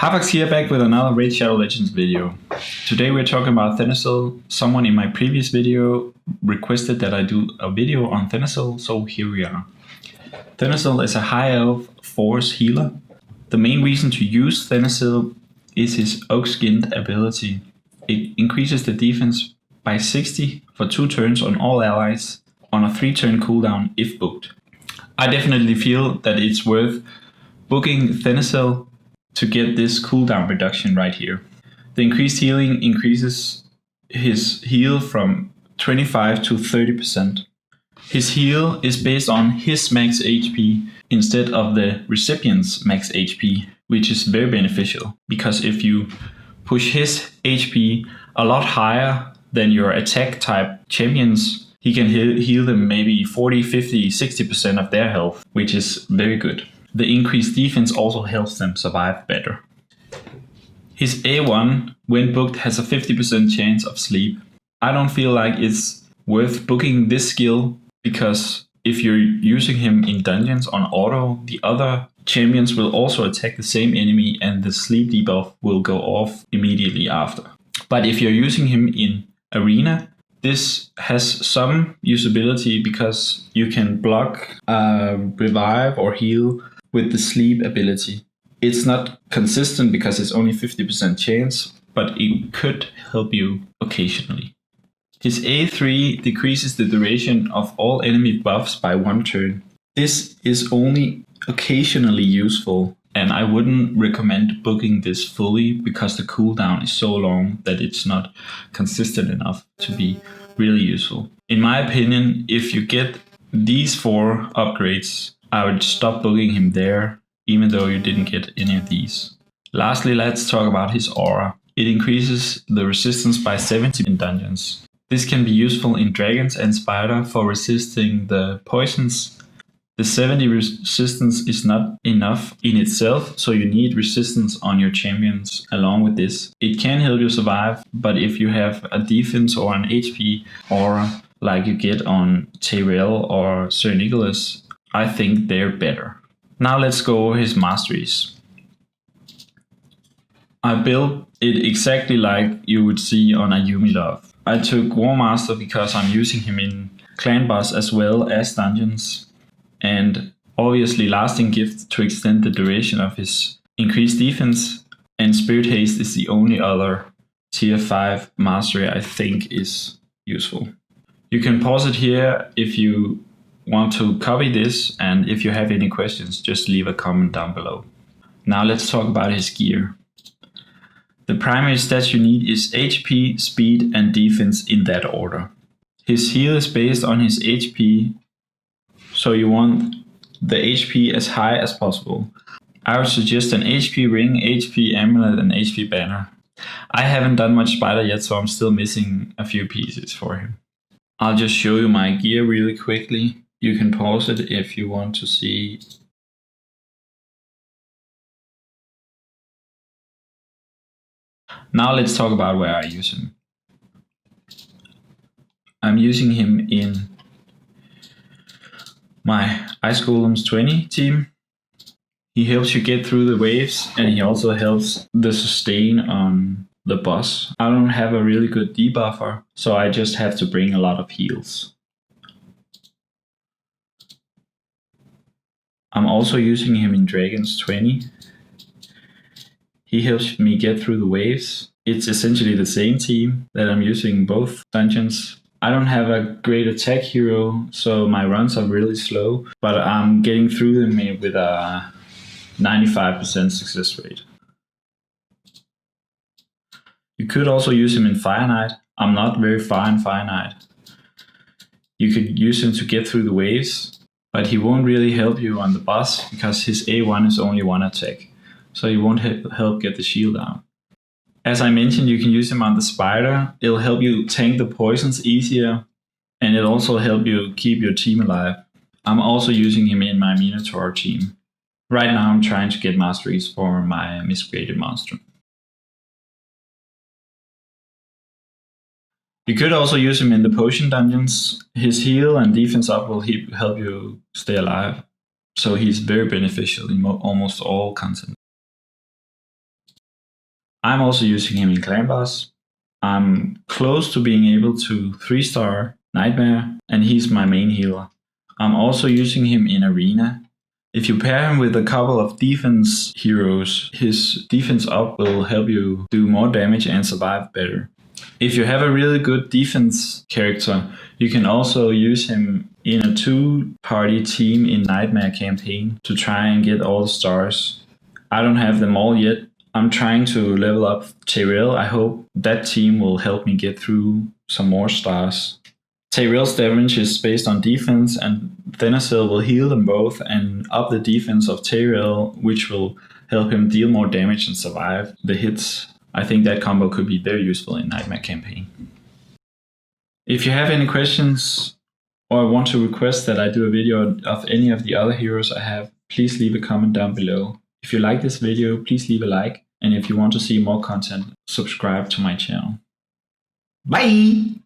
Havax here, back with another Raid Shadow Legends video. Today we're talking about Thenasil. Someone in my previous video requested that I do a video on Thenasil, so here we are. Thenasil is a high elf force healer. The main reason to use Thenasil is his Oak-Skinned ability. It increases the defense by 60 for 2 turns on all allies on a 3-turn cooldown if booked. I definitely feel that it's worth booking Thenasil to get this cooldown reduction right here. The increased healing increases his heal from 25 to 30%. His heal is based on his max HP instead of the recipient's max HP, which is very beneficial, because if you push his HP a lot higher than your attack type champions, he can heal them maybe 40, 50, 60% of their health, which is very good. The increased defense also helps them survive better. His A1, when booked, has a 50% chance of sleep. I don't feel like it's worth booking this skill, because if you're using him in dungeons on auto, the other champions will also attack the same enemy and the sleep debuff will go off immediately after. But if you're using him in arena, this has some usability because you can block, revive or heal with the sleep ability. It's not consistent because it's only 50% chance, but it could help you occasionally. His A3 decreases the duration of all enemy buffs by 1 turn. This is only occasionally useful, and I wouldn't recommend booking this fully because the cooldown is so long that it's not consistent enough to be really useful. In my opinion, if you get these 4 upgrades, I would stop booking him there, even though you didn't get any of these. Lastly, let's talk about his aura. It increases the resistance by 70 in dungeons. This can be useful in Dragons and Spider for resisting the poisons. The 70 resistance is not enough in itself, so you need resistance on your champions along with this. It can help you survive, but if you have a defense or an HP aura like you get on Tyrell or Sir Nicholas, I think they're better. Now let's go over his masteries. I built it exactly like you would see on a Yumi Love. I took War Master because I'm using him in Clan Boss as well as dungeons. And obviously Lasting Gift to extend the duration of his increased defense. And Spirit Haste is the only other tier 5 mastery I think is useful. You can pause it here if you want to copy this, and if you have any questions, just leave a comment down below. Now let's talk about his gear. The primary stats you need is HP, speed and defense in that order. His heal is based on his HP, so you want the HP as high as possible. I would suggest an HP ring, HP amulet and HP banner. I haven't done much spider yet, so I'm still missing a few pieces for him. I'll just show you my gear really quickly. You can pause it if you want to see. Now let's talk about where I use him. I'm using him in my Ice Golems 20 team. He helps you get through the waves, and he also helps the sustain on the boss. I don't have a really good debuffer, so I just have to bring a lot of heals. I'm also using him in Dragons 20. He helps me get through the waves. It's essentially the same team that I'm using in both dungeons. I don't have a great attack hero, so my runs are really slow, but I'm getting through them with a 95% success rate. You could also use him in Fire Knight. I'm not very far in Fire Knight. You could use him to get through the waves, but he won't really help you on the boss because his A1 is only 1 attack, so he won't help get the shield down. As I mentioned, you can use him on the Spider. It'll help you tank the poisons easier, and it'll also help you keep your team alive. I'm also using him in my Minotaur team. Right now I'm trying to get masteries for my Miscreated Monster. You could also use him in the potion dungeons. His heal and defense up will help you stay alive, so he's very beneficial in almost all content. I'm also using him in Clan Boss. I'm close to being able to 3-star Nightmare, and he's my main healer. I'm also using him in Arena. If you pair him with a couple of defense heroes, his defense up will help you do more damage and survive better. If you have a really good defense character, you can also use him in a 2-party team in Nightmare campaign to try and get all the stars. I don't have them all yet. I'm trying to level up Tyrell. I hope that team will help me get through some more stars. Tyrell's damage is based on defense, and Thenasil will heal them both and up the defense of Tyrell, which will help him deal more damage and survive the hits. I think that combo could be very useful in Nightmare campaign. If you have any questions or want to request that I do a video of any of the other heroes I have, please leave a comment down below. If you like this video, please leave a like, and if you want to see more content, subscribe to my channel. Bye!